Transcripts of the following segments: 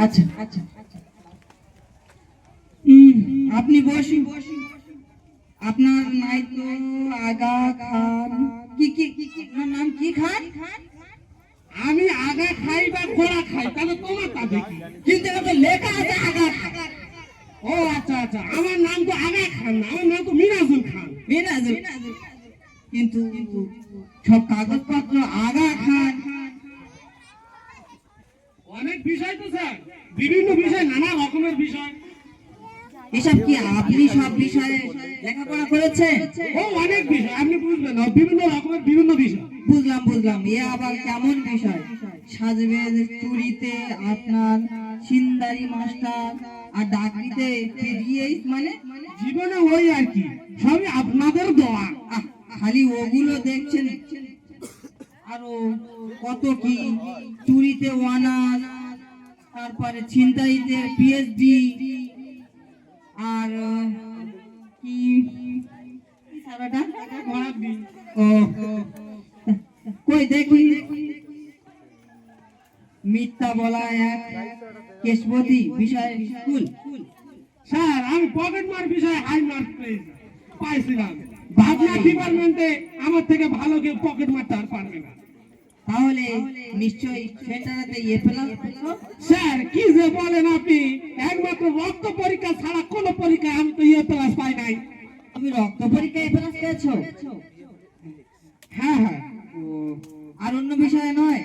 আচ্ছা আচ্ছা আপনি বসুন। আপনার নাই তো আগা খান কি কি নাম কি খান? আমি আগা খাই বা গোড়া খাই, তাহলে তোমার তা দেখি। কিন্তু এটা লেখা আছে আগা খান। ও আচ্ছা আচ্ছা, আমার নাম তো আগা খান না, আমার নাম তো মিনাজুল খান। মিনাজুল, কিন্তু সব কাগজপত্র আগা খান। অনেক বিষয় তো স্যার, বিভিন্ন বিষয়, নানা রকমের বিষয়। এসব কি আপনি সব বিষয়ে লেখাপড়া করেছেন? ও অনেক বিষয়, আপনি বুঝবেন না, বিভিন্ন রকমের বিভিন্ন বিষয়। বুঝলাম বুঝলাম। এ আবার কেমন বিষয়? সাজবেজ চুরিতে আপনার সিন্দারি মাস্টার, আর ডাকরিতে পেরিয়েই মানে জীবনে ওই আর কি, সবই আপনাদের দোয়া। খালি ওগুলো দেখছেন, আরো কত কি, চুরিতে অনার, তারপরে ছিনতাইতে পিএইচডি, আর কি সারাটা ও কই দেখি মিথ্যা বলা এক কেশবতী বিষয় স্কুল। স্যার আমি পকেট মার বিষয়ে হাই মার্ক পাইছিলাম। ভাবনা ডিপার্টমেন্টে আমার থেকে ভালো কেউ পকেট মারতে আর পারবে না। তাহলে নিশ্চয়ই সেটাতে এ প্লাস। স্যার কি যে বলেন আপনি, একমাত্র রক্ত পরীক্ষা ছাড়া কোনো পরীক্ষায় আমি তো এ প্লাস পাই নাই। তুমি রক্ত পরীক্ষায় এ প্লাস পেয়েছো? হ্যাঁ হ্যাঁ। আর অন্য বিষয়ে নয়?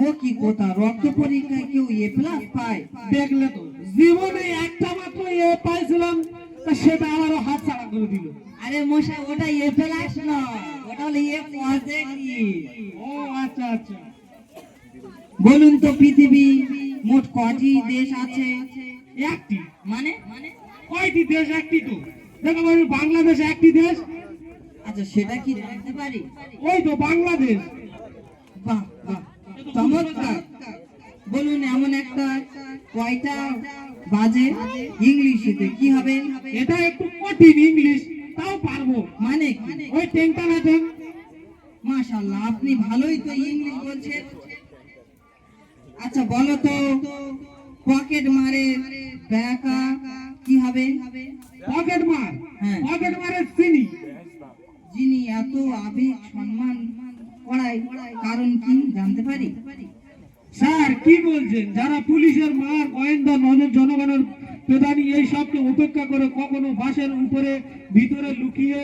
ও কি কথা, রক্ত পরীক্ষায় কেউ এ প্লাস পায়? দেখলে তো, জীবনে একটা মাত্র এ পাইছিলাম, তা সেটা আমারও হাত ছাড়া করে দিল। আরে মশাই, ওটা এ প্লাস নয়, ওটা হলো এ পজিটিভ। ও আচ্ছা আচ্ছা। বলুন তো পৃথিবী মোট কয়টি দেশ আছে? একটি মানে কয়টি দেশ? একটি তো। দেখো আমি বাংলাদেশ একটি দেশ। আচ্ছা, সেটা কি জানতে পারি? ওই তো বাংলাদেশ। বাহ বাহ, চমৎকার। বলুন এমন একটা কয়টা বাজে ইংলিশেতে কি হবে? এটা একটু কঠিন ইংলিশ, তাও পারবো। মানে ওই টেংটা না টেং। মাশাআল্লাহ, আপনি ভালোই তো ইংলিশ বলছেন। আচ্ছা বলো তো, পকেট মারে ব্যাকা কি হবে? পকেট মার, হ্যাঁ। পকেট মারে চিনি। যিনি এত আবেগ সম্মান করায় কারণ কি জানতে পারি? স্যার কি বলছেন, যারা পুলিশের মার, গোয়েন্দা নজর, জনগণের প্রধানী, এই সবকে উপেক্ষা করে কখনো বাসের উপরে ভিতরে লুকিয়ে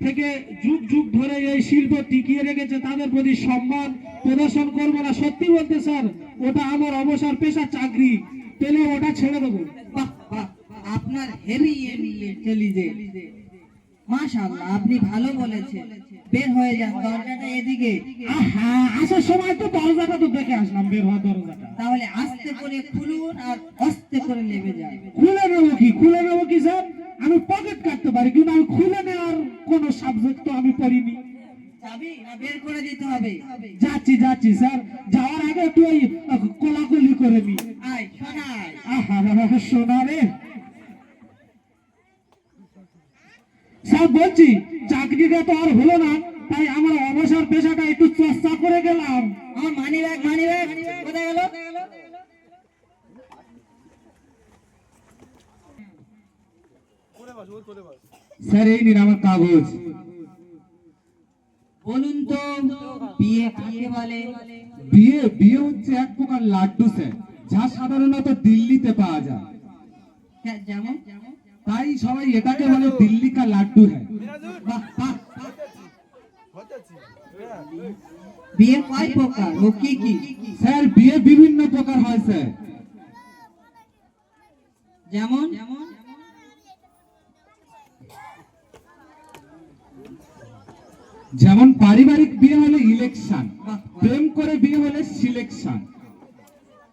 থেকে যুগ যুগ ধরে এই শিল্প টিকিয়ে রেখেছে, তাদের প্রতি সম্মান প্রদর্শন করবো না? সত্যি বলতে স্যার, ওটা আমার অবসর পেশা, চাকরি পেলে ওটা ছেড়ে দেবো। বাহ বাহ, আপনার হেভি ইন্টেলিজেন্ট। মাশাআল্লাহ, আপনি ভালো বলেছেন। বের হয়ে যান, দরজাটা এদিকে। হ্যাঁ, আসার সময় তো দরজাটা তো দেখে আসলাম, বের হওয়ার দরজাটা। তাহলে আস্তে করে খুলুন আর আস্তে করে নেমে যান। খুলে নেবো কি? খুলে নেবো কি স্যার? আমি পকেট কাটতে পারি, কিন্তু আমি খুলে নেওয়ার কোনো সাবজেক্ট তো আমি পড়িনি। চাবি না বের করে দিতে হবে? যাচ্ছি যাচ্ছি স্যার, যাওয়ার আগে একটু ওই কোলাকুলি করে নি। আয় শোনায়। সোনা রে স্যার, বলছি চাকরিটা তো আর হলো না, তাই আমার অবসর পেশাটা একটু চর্চা করে গেলাম। আমার মানি ব্যাগ কোথায় গেল? স্যার এই নিন আমার কাগজ। বলুন তো বিয়ে কাকে বলে? বিয়ে বিয়ে হচ্ছে এক প্রকার লাড্ডু স্যার, যা সাধারণত দিল্লিতে পাওয়া যায়। যেমন? তাই সবাই এটাকে বলে দিল্লি কা লাড্ডু হ্যাঁ। বাহ বাহ। বিয়ে কয় প্রকার ও কি কি? স্যার বিয়ে বিভিন্ন প্রকার হয় স্যার। যেমন? যেমন পারিবারিক বিয়ে হলে ইলেকশন, প্রেম করে বিয়ে হলে সিলেকশন,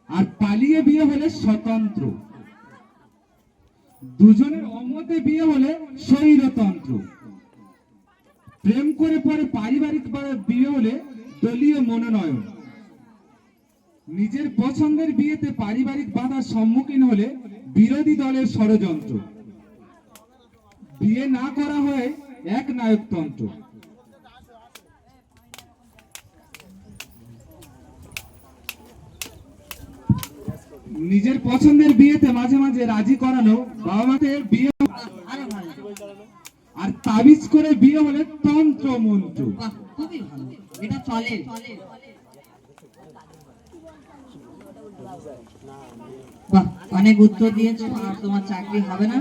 আর পালিয়ে বিয়ে হলে স্বতন্ত্র, দুজনের অমতে বিয়ে হলে স্বৈরতন্ত্র, প্রেম করে পরে পারিবারিক বিয়ে হলে দলীয় মনোনয়ন, নিজের পছন্দের বিয়েতে পারিবারিক বাধার সম্মুখীন হলে বিরোধী দলের ষড়যন্ত্র, বিয়ে না করা হয় এক নায়কতন্ত্র। নিজের পছন্দের বিয়েতে মাঝে মাঝে রাজি করানো, বাবা মাকে বিয়ে আরো ভালো। আর তাবিজ করে বিয়ে হলে তন্ত্র মন্ত্র। বাহ, খুবই ভালো, এটা চলে। বাহ, অনেক উত্তর দিয়েছো, আর তোমার চাকরি হবে না।